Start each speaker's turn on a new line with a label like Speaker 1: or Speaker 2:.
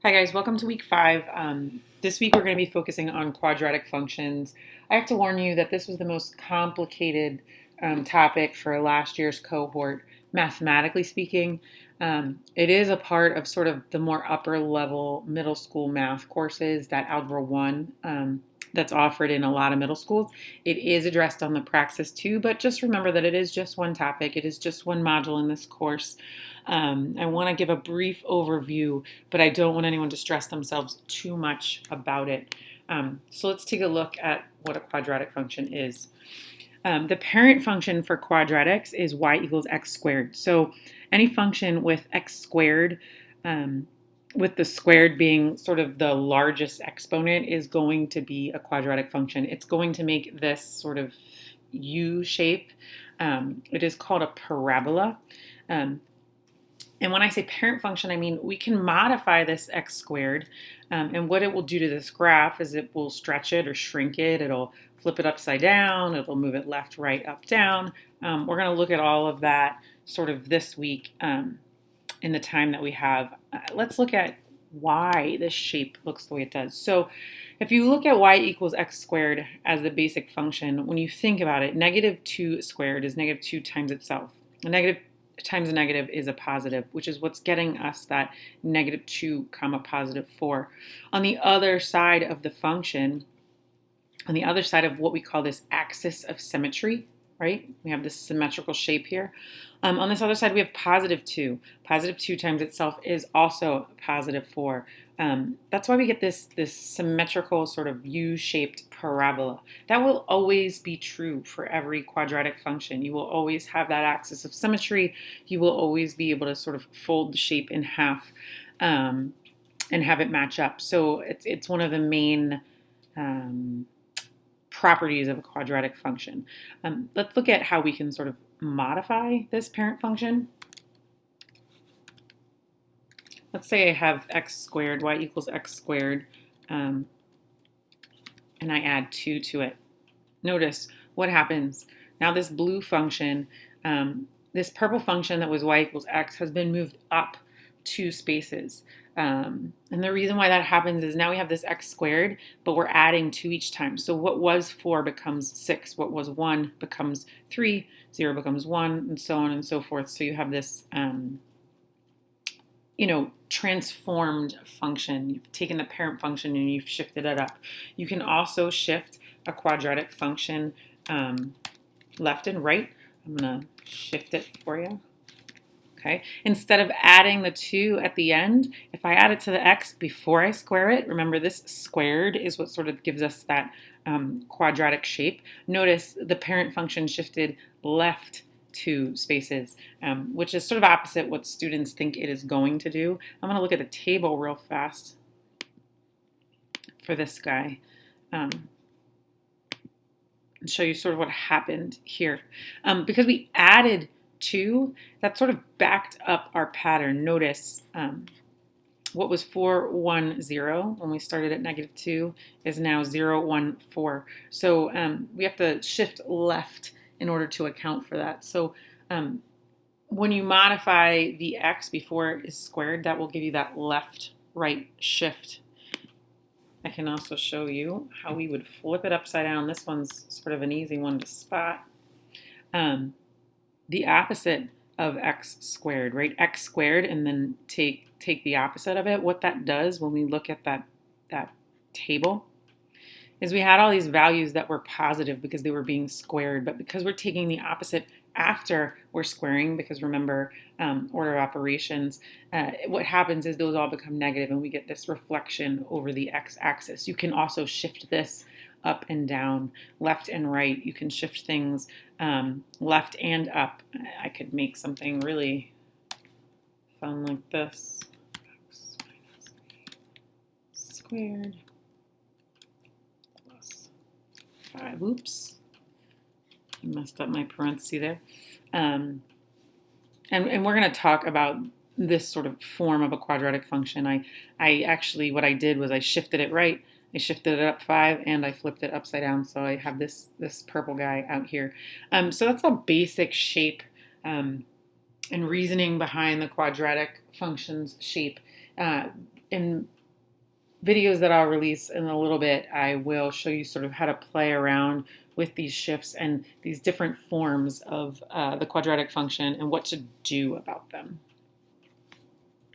Speaker 1: Hi guys, welcome to week 5. This week we're going to be focusing on quadratic functions. I have to warn you that this was the most complicated topic for last year's cohort, mathematically speaking. It is a part of sort of the more upper level middle school math courses, that Algebra 1 that's offered in a lot of middle schools. It is addressed on the Praxis too, but just remember that it is just one topic. It is just one module in this course. I want to give a brief overview, but I don't want anyone to stress themselves too much about it. So let's take a look at what a quadratic function is. The parent function for quadratics is y equals x squared. So any function with x squared, with the squared being sort of the largest exponent, is going to be a quadratic function. It's going to make this sort of U shape. It is called a parabola. And when I say parent function, I mean we can modify this x squared. And what it will do to this graph is it will stretch it or shrink it. It'll flip it upside down. It'll move it left, right, up, down. We're going to look at all of that sort of this week in the time that we have. Let's look at why this shape looks the way it does. So if you look at y equals x squared as the basic function, when you think about it, negative 2 squared is negative 2 times itself. A negative times a negative is a positive, which is what's getting us that negative 2 comma positive 4. On the other side of the function, on the other side of what we call this axis of symmetry, right? We have this symmetrical shape here. On this other side, we have positive 2. Positive 2 times itself is also positive 4. That's why we get this symmetrical sort of U-shaped parabola. That will always be true for every quadratic function. You will always have that axis of symmetry. You will always be able to sort of fold the shape in half and have it match up. So it's one of the main properties of a quadratic function. Let's look at how we can sort of modify this parent function. Let's say I have x squared, y equals x squared, and I add 2 to it. Notice what happens. Now this blue function, this purple function that was y equals x, has been moved up 2 spaces. And the reason why that happens is now we have this x squared, but we're adding 2 each time. So what was 4 becomes 6. What was 1 becomes 3. 0 becomes 1, and so on and so forth. So you have this, transformed function. You've taken the parent function and you've shifted it up. You can also shift a quadratic function left and right. I'm going to shift it for you. Okay. Instead of adding the 2 at the end, if I add it to the x before I square it, remember this squared is what sort of gives us that quadratic shape. Notice the parent function shifted left 2 spaces, which is sort of opposite what students think it is going to do. I'm going to look at the table real fast for this guy and show you sort of what happened here. Because we added 2, that sort of backed up our pattern. Notice what was 4, 1, 0 when we started at negative 2 is now 0, 1, 4. So we have to shift left in order to account for that. So when you modify the x before it is squared, that will give you that left-right shift. I can also show you how we would flip it upside down. This one's sort of an easy one to spot. The opposite of x squared, right? X squared, and then take the opposite of it. What that does when we look at that table is we had all these values that were positive because they were being squared, but because we're taking the opposite after we're squaring, because remember, order of operations, what happens is those all become negative and we get this reflection over the x-axis. You can also shift this up and down, left and right. You can shift things left and up. I could make something really fun like this. X squared plus 5. Oops. I messed up my parenthesis there. And we're going to talk about this sort of form of a quadratic function. I actually, what I did was I shifted it right. I shifted it up 5 and I flipped it upside down, so I have this purple guy out here. So that's a basic shape and reasoning behind the quadratic function's shape. In videos that I'll release in a little bit, I will show you sort of how to play around with these shifts and these different forms of the quadratic function and what to do about them.